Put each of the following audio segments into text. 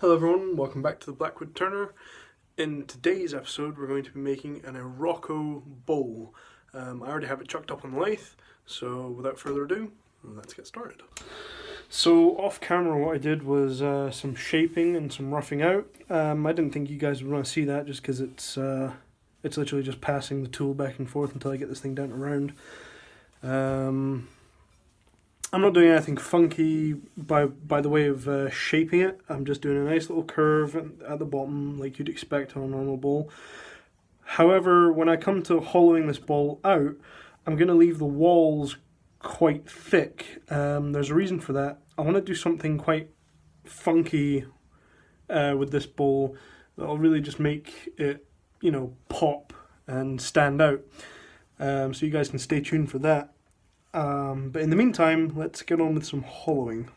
Hello everyone, welcome back to the Blackwood Turner. In today's episode we're going to be making an Iroko bowl. I already have it chucked up on the lathe, so without further ado, let's get started. So off camera what I did was some shaping and some roughing out. I didn't think you guys would want to see that just because it's literally just passing the tool back and forth until I get this thing down to round. I'm not doing anything funky by the way of shaping it. I'm just doing a nice little curve at the bottom like you'd expect on a normal bowl. However, when I come to hollowing this bowl out, I'm going to leave the walls quite thick. There's a reason for that. I want to do something quite funky with this bowl that'll really just make it, pop and stand out. So you guys can stay tuned for that. But in the meantime, let's get on with some hollowing.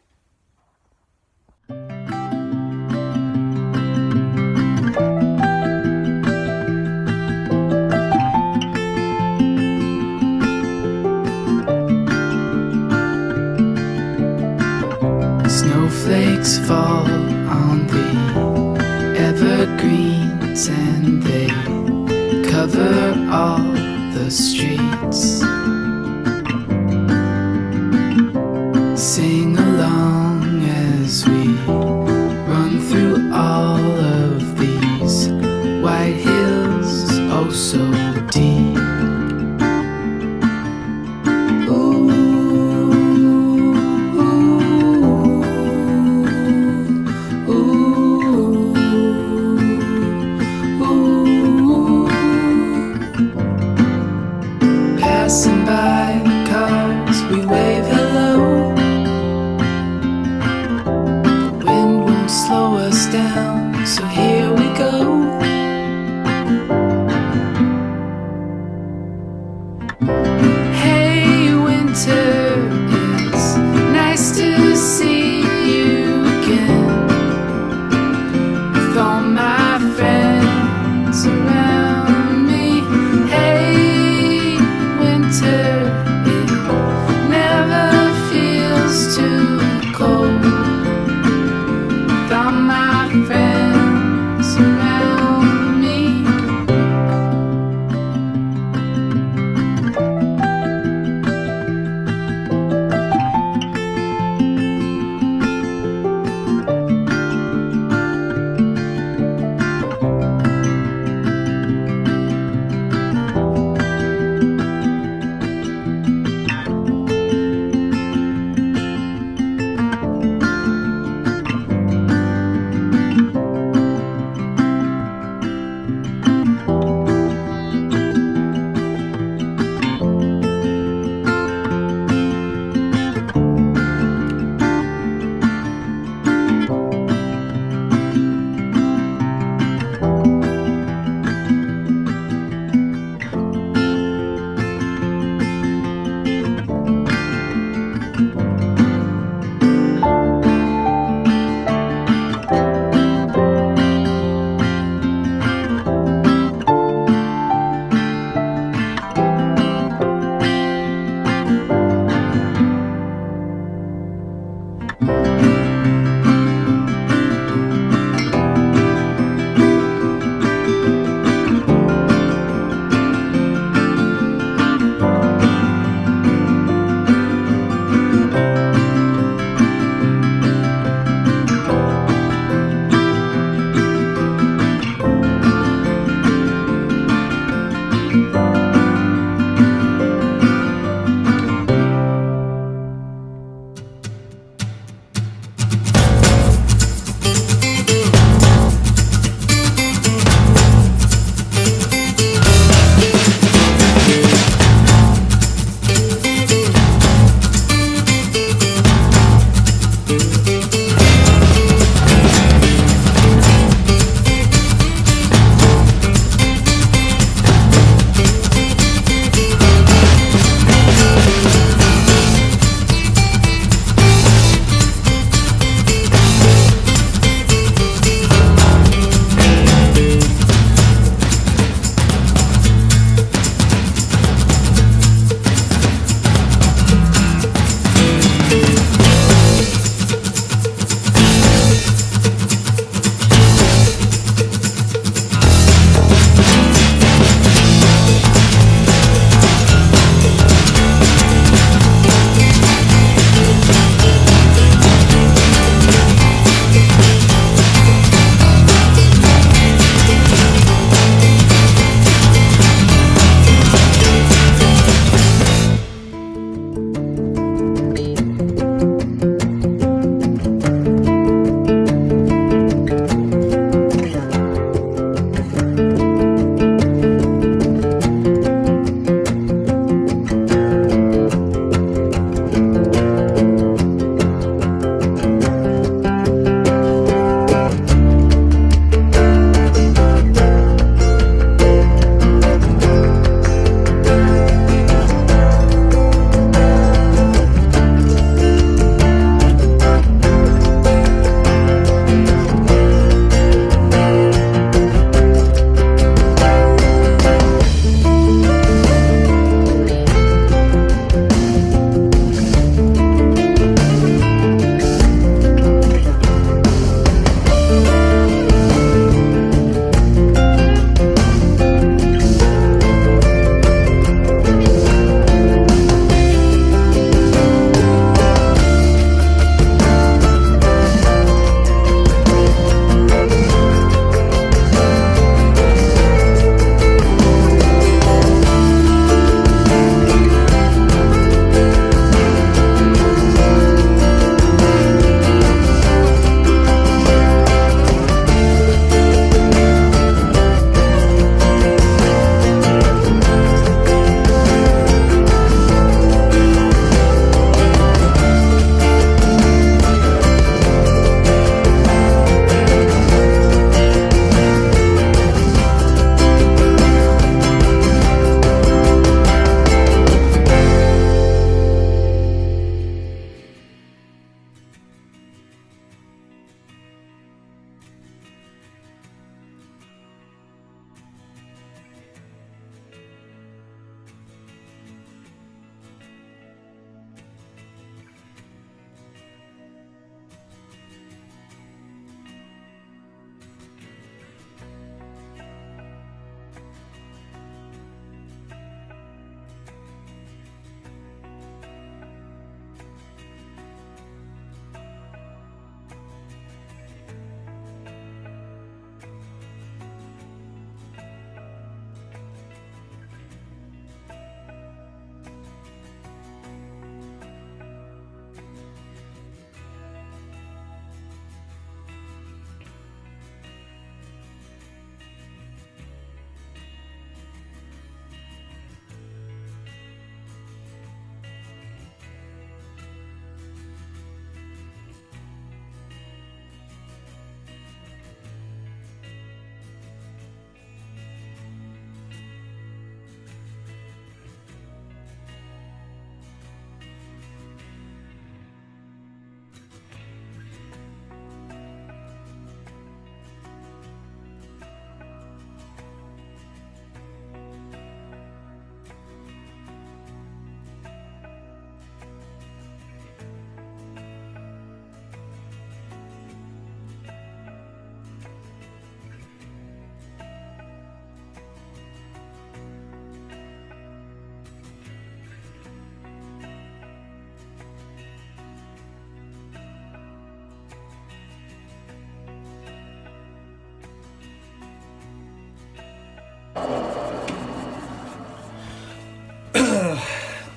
Snowflakes fall on the evergreens and they cover all the streets. Sing along as we run through all of these white hills, oh so deep. Ooh, ooh, ooh, ooh. Passing by cars, we wave hello. Slow us down, so here we go.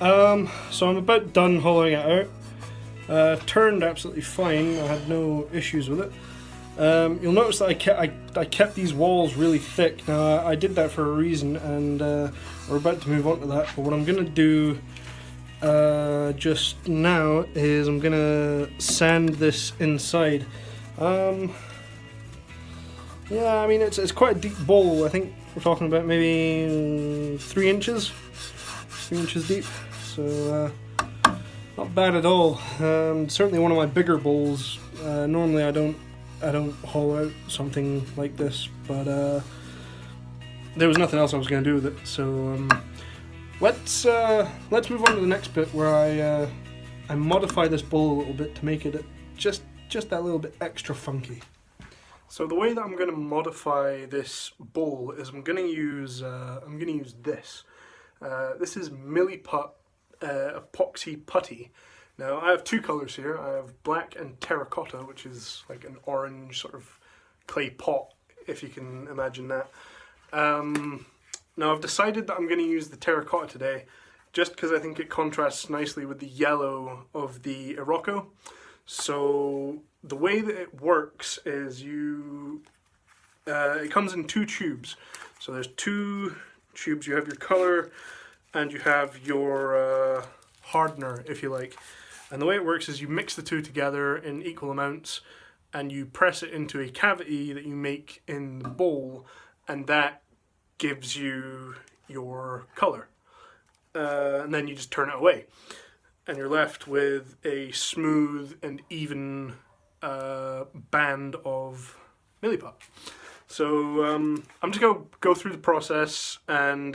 So I'm about done hollowing it out. Turned absolutely fine. I had no issues with it. You'll notice that I kept these walls really thick. Now I did that for a reason, and we're about to move on to that. But what I'm gonna do just now is I'm gonna sand this inside. Yeah, I mean it's quite a deep bowl. I think we're talking about maybe 3 inches deep. So not bad at all. Certainly one of my bigger bowls. Normally I don't hollow out something like this, but there was nothing else I was going to do with it. So let's move on to the next bit where I modify this bowl a little bit to make it just that little bit extra funky. So the way that I'm going to modify this bowl is I'm going to use this. This is milliput epoxy putty. Now I have 2 colours here. I have black and terracotta, which is like an orange sort of clay pot, if you can imagine that. Now I've decided that I'm going to use the terracotta today, just because I think it contrasts nicely with the yellow of the Iroko. So the way that it works is it comes in 2 tubes. So there's 2 tubes. You have your colour and you have your hardener, if you like. And the way it works is you mix the 2 together in equal amounts and you press it into a cavity that you make in the bowl, and that gives you your colour. And then you just turn it away. And you're left with a smooth and even band of milliput. So I'm just going to go through the process, and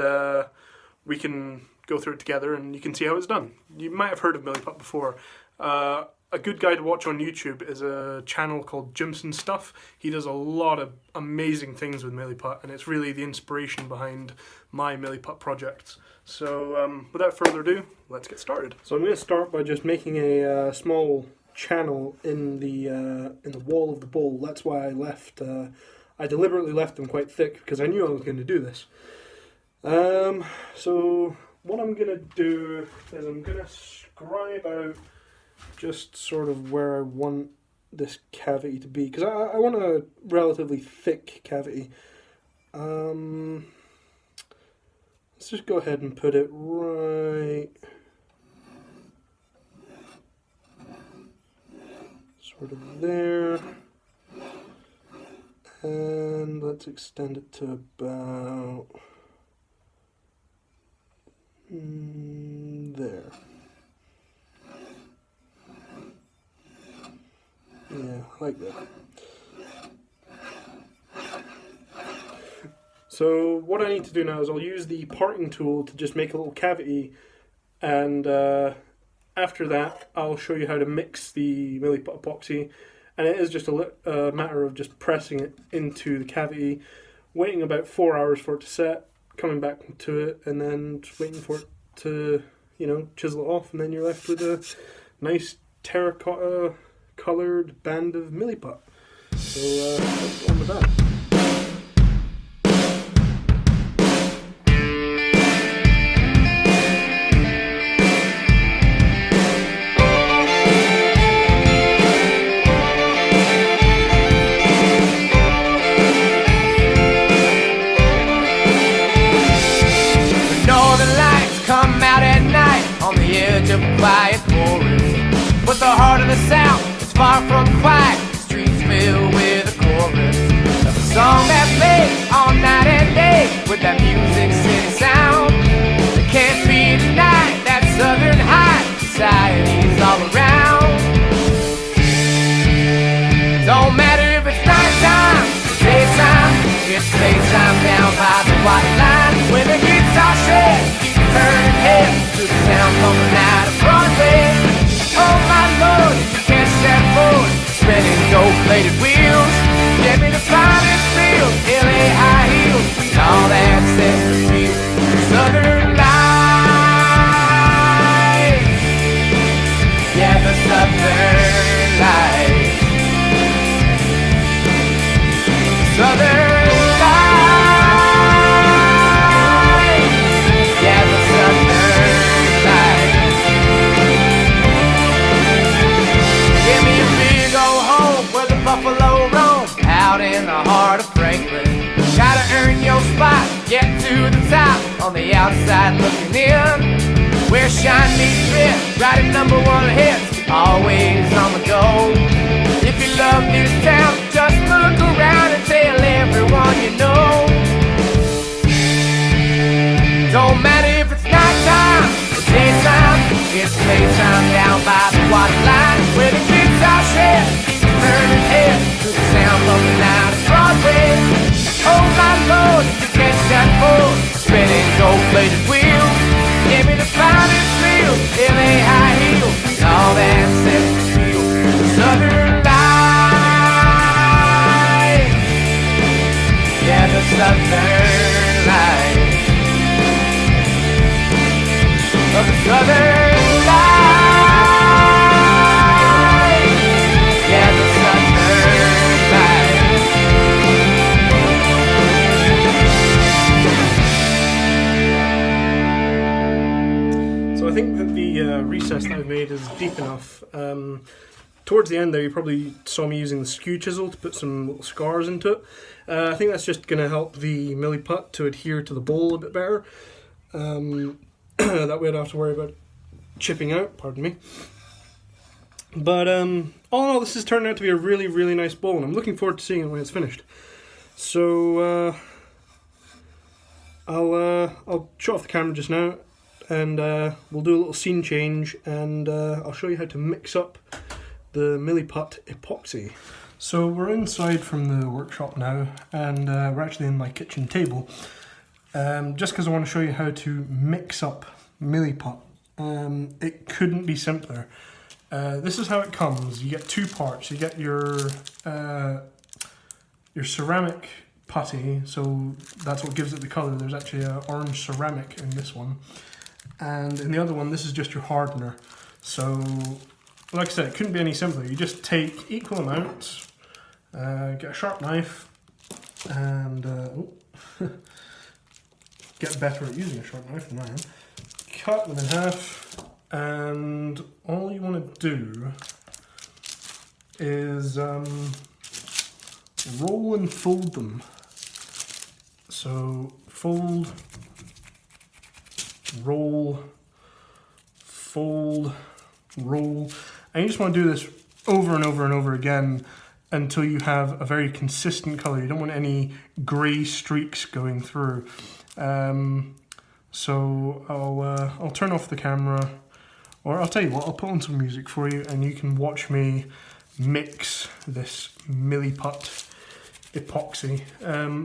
we can go through it together and you can see how it's done. You might have heard of milliput before. A good guy to watch on YouTube is a channel called Jimson Stuff. He does a lot of amazing things with milliput, and it's really the inspiration behind my milliput projects. So without further ado, let's get started. So I'm going to start by just making a small channel in the wall of the bowl. That's why I deliberately left them quite thick, because I knew I was going to do this. So what I'm going to do is I'm going to scribe out just sort of where I want this cavity to be, because I want a relatively thick cavity. Let's just go ahead and put it right sort of there, and let's extend it to about there. Yeah, like that. So what I need to do now is I'll use the parting tool to just make a little cavity, and after that I'll show you how to mix the milliput epoxy, and it is just a matter of just pressing it into the cavity, waiting about 4 hours for it to set, coming back to it, and then just waiting for it to, chisel it off, and then you're left with a nice terracotta coloured band of milliput. So let's go on with that. Quiet forest, but the heart of the South is far from quiet. The streets filled with a chorus of a song that plays all night and day with that music city sound. It can't be denied that Southern high society's all around. Don't matter if it's nighttime, daytime, it's daytime down by the white line. When the guitar shreds keep turning head to the sound coming out of Broadway. Oh my Lord, if you catch that boat spinning gold-plated wheels, get me the finest field, LA high heels, and all that sets the feel. Southern lights, yeah, the Southern lights. Southern lights, yeah, the Southern lights. get to the top on the outside looking in. Where shine meets fit, writing #1 hits, always on the go. If you love this town, just look around and tell everyone you know. Don't matter if it's nighttime or daytime, it's playtime down by the waterline, where the kids are shed, turning heads to the sound bumping out of Broadway. Hold my load to catch that bull, spinning gold-plated wheels. Give me the finest feel, LA high heels, and all that sets the feel. The Southern Light, yeah, the Southern Light. Of the Southern Light, yeah, the Southern Light. So I think that the recess that I've made is deep enough. Towards the end there, you probably saw me using the skew chisel to put some little scars into it. I think that's just going to help the milliput to adhere to the bowl a bit better. That way I don't have to worry about chipping out, pardon me. But all in all, this has turned out to be a really, really nice bowl, and I'm looking forward to seeing it when it's finished. So I'll shut off the camera just now, and we'll do a little scene change, and I'll show you how to mix up the milliput epoxy. So we're inside from the workshop now, and we're actually in my kitchen table. Just because I want to show you how to mix up milliput. It couldn't be simpler. This is how it comes. You get two parts. You get your ceramic putty, so that's what gives it the colour. There's actually an orange ceramic in this one. And in the other one, this is just your hardener. So, like I said, it couldn't be any simpler. You just take equal amounts, get a sharp knife, and get better at using a sharp knife than I am. Cut them in half, and all you want to do is roll and fold them. So fold, roll, fold, roll, and you just want to do this over and over and over again until you have a very consistent colour. You don't want any grey streaks going through. So I'll turn off the camera, or I'll tell you what, I'll put on some music for you, and you can watch me mix this milliput epoxy.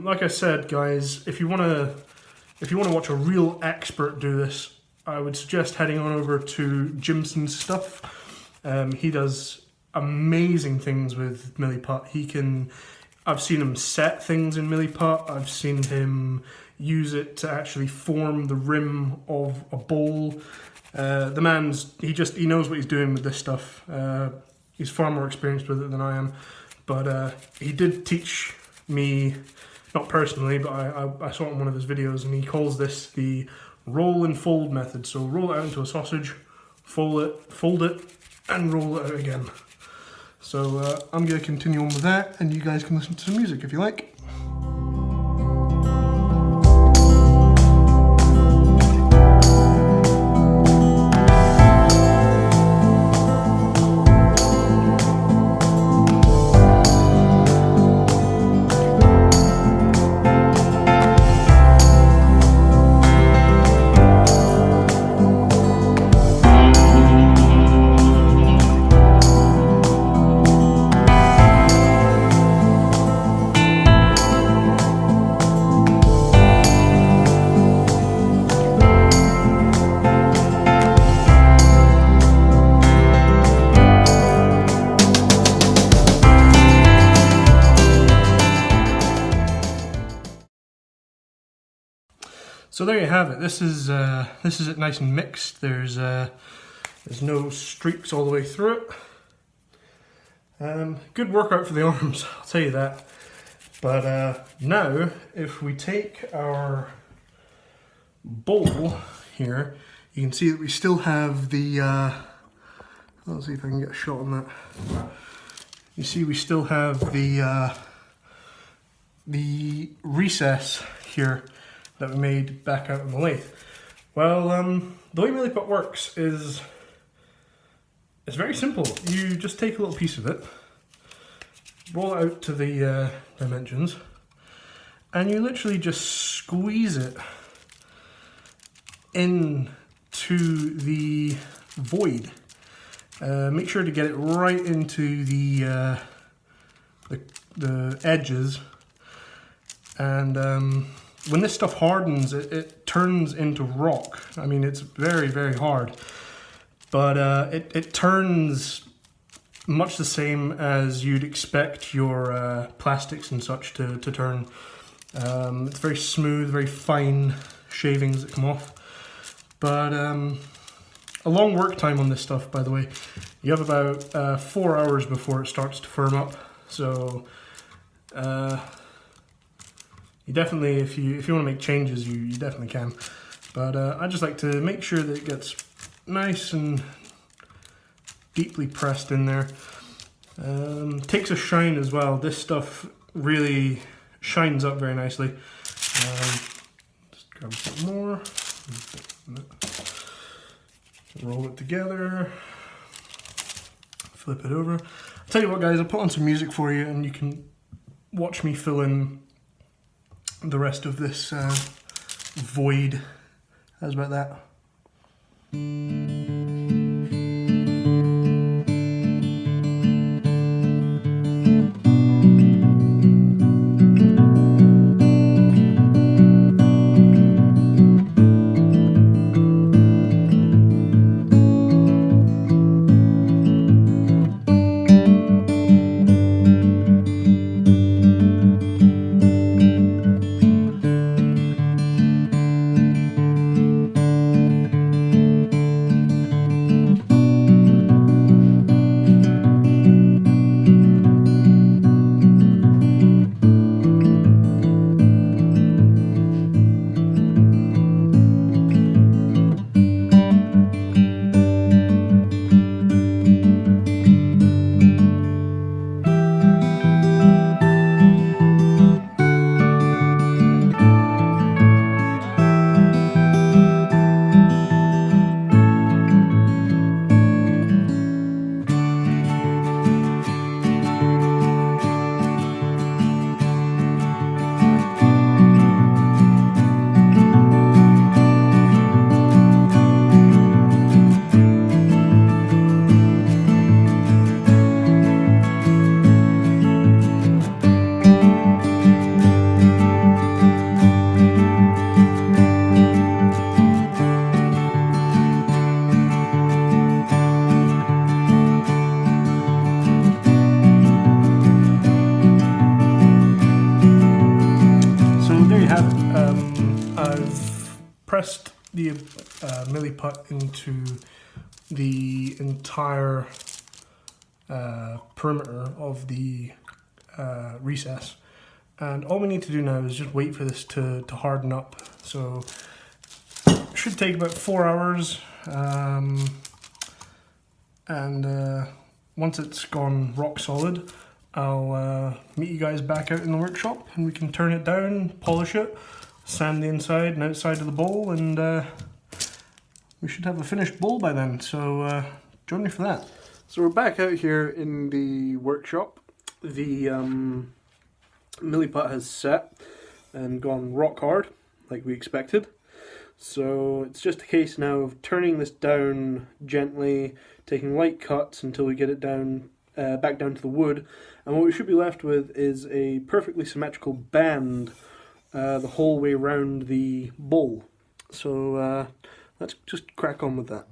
Like I said, guys, if you want to watch a real expert do this, I would suggest heading on over to Jimson's stuff. He does amazing things with milliput. I've seen him set things in milliput. I've seen him use it to actually form the rim of a bowl. The man's, he knows what he's doing with this stuff. He's far more experienced with it than I am, but he did teach me, not personally, but I saw it in one of his videos, and he calls this the roll and fold method. So roll it out into a sausage, fold it, and roll it out again. So I'm going to continue on with that, and you guys can listen to some music if you like. So there you have it. This is it nice and mixed. There's no streaks all the way through it. Good workout for the arms, I'll tell you that. But now, if we take our bowl here, you can see that we still have the. Let's see if I can get a shot on that. You see, we still have the recess here. that we made back out on the lathe. Well, the way milliput works is it's very simple. You just take a little piece of it, roll it out to the dimensions, and you literally just squeeze it into the void. Make sure to get it right into the edges, and when this stuff hardens, it turns into rock. I mean, it's very, very hard, but it turns much the same as you'd expect your plastics and such to turn. It's very smooth, very fine shavings that come off. But a long work time on this stuff, by the way. You have about 4 hours before it starts to firm up. So you definitely, if you want to make changes, you definitely can. But I just like to make sure that it gets nice and deeply pressed in there. Takes a shine as well. This stuff really shines up very nicely. Just grab some more. Roll it together. Flip it over. I'll tell you what, guys, I'll put on some music for you and you can watch me fill in the rest of this void. How's about that? Pressed the milliput into the entire perimeter of the recess, and all we need to do now is just wait for this to harden up. So it should take about 4 hours, and once it's gone rock solid, I'll meet you guys back out in the workshop and we can turn it down, polish it, sand the inside and outside of the bowl, and we should have a finished bowl by then. So join me for that. So we're back out here in the workshop. The milliput has set and gone rock hard like we expected. So it's just a case now of turning this down gently, taking light cuts until we get it down back down to the wood, and what we should be left with is a perfectly symmetrical band the whole way around the bowl. So let's just crack on with that.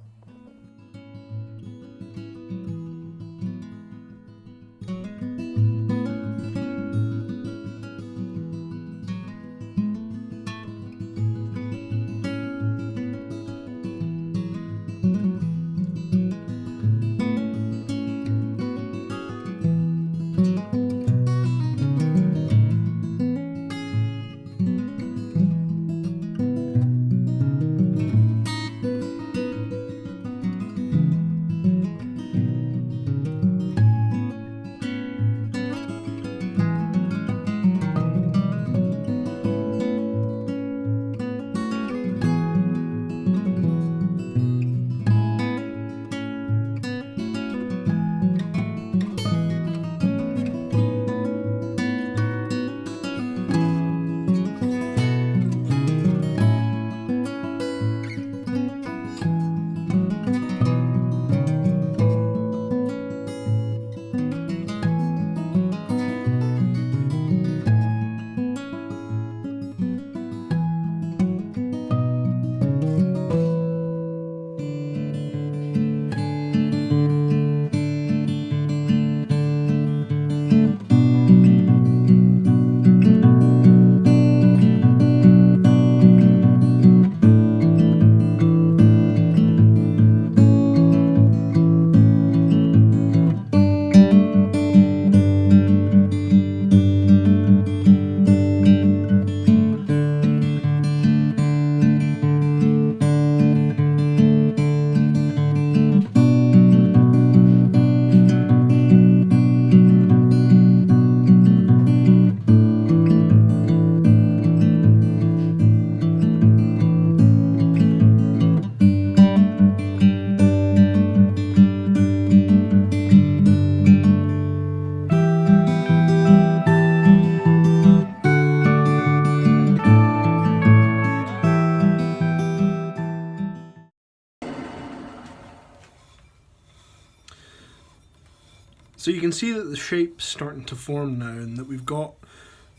So you can see that the shape's starting to form now, and that we've got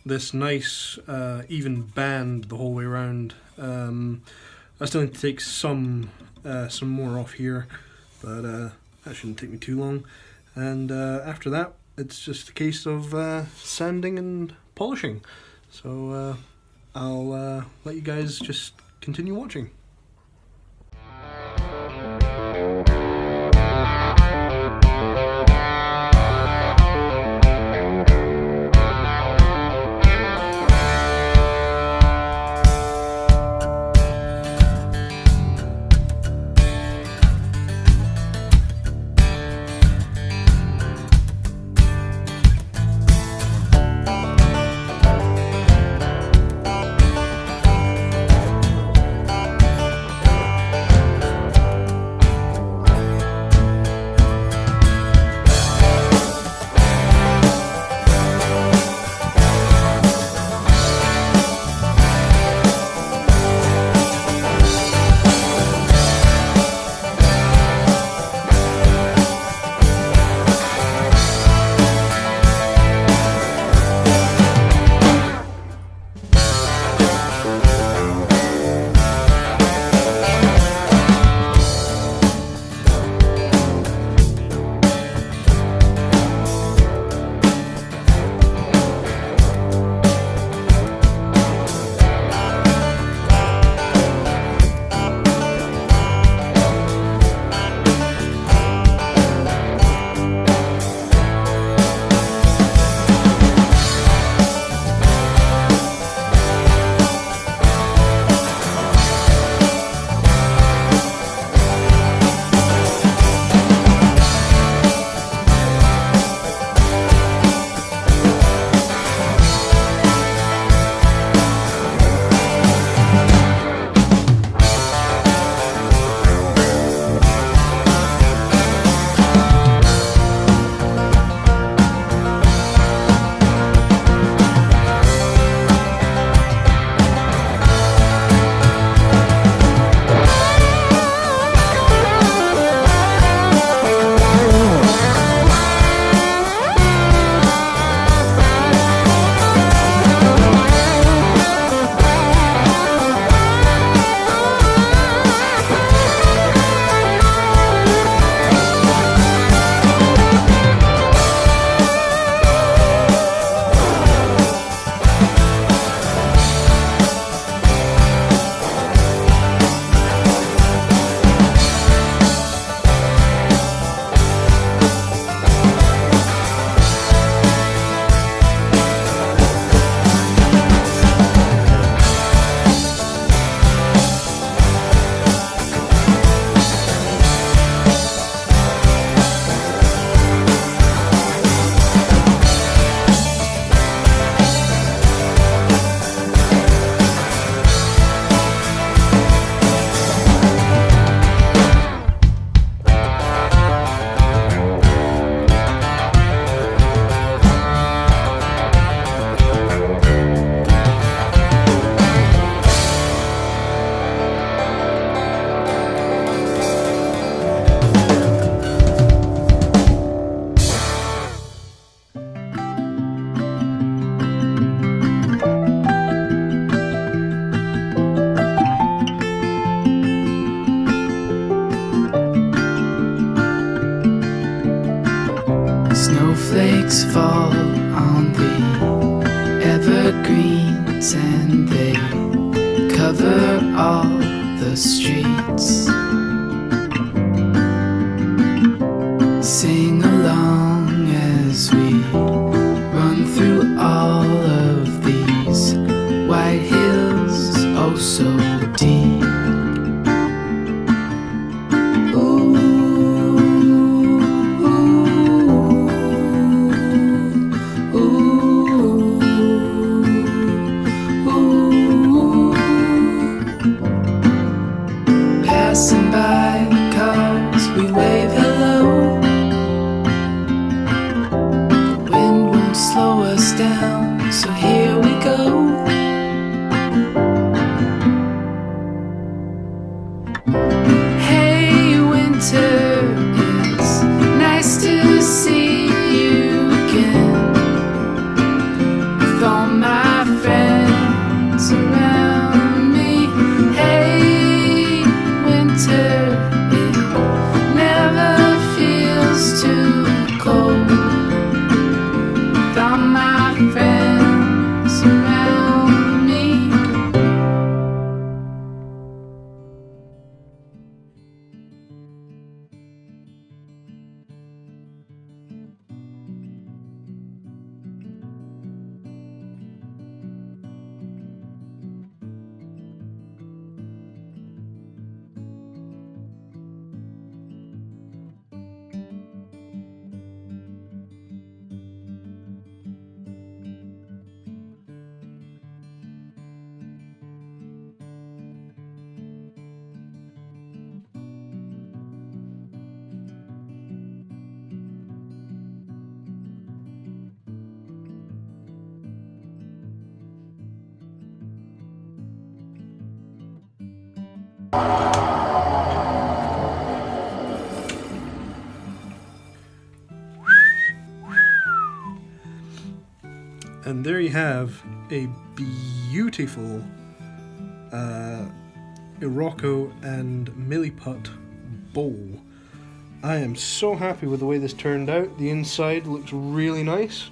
this nice even band the whole way around. I still need to take some more off here, but that shouldn't take me too long. And after that, it's just a case of sanding and polishing. So I'll let you guys just continue watching. Snowflakes fall on the evergreens and they cover all the streets. Sing along as we run through all of these white hills, oh so deep. Passing by the cars, we wave hello. The wind won't slow us down, so here we go. Hey winter, it's nice to see you And there you have a beautiful Iroko and milliput bowl. I am so happy with the way this turned out. The inside looks really nice.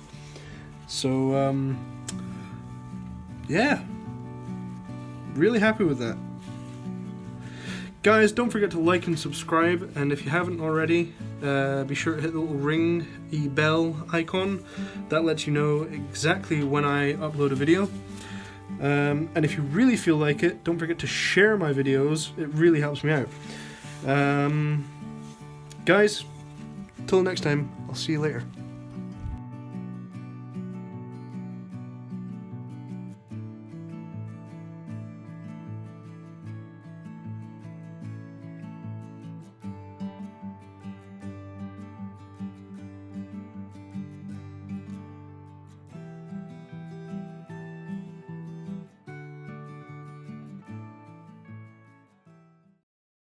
So yeah, really happy with that. Guys, don't forget to like and subscribe, and if you haven't already, be sure to hit the little ring bell icon. That lets you know exactly when I upload a video. And if you really feel like it, don't forget to share my videos. It really helps me out. Guys, till next time, I'll see you later.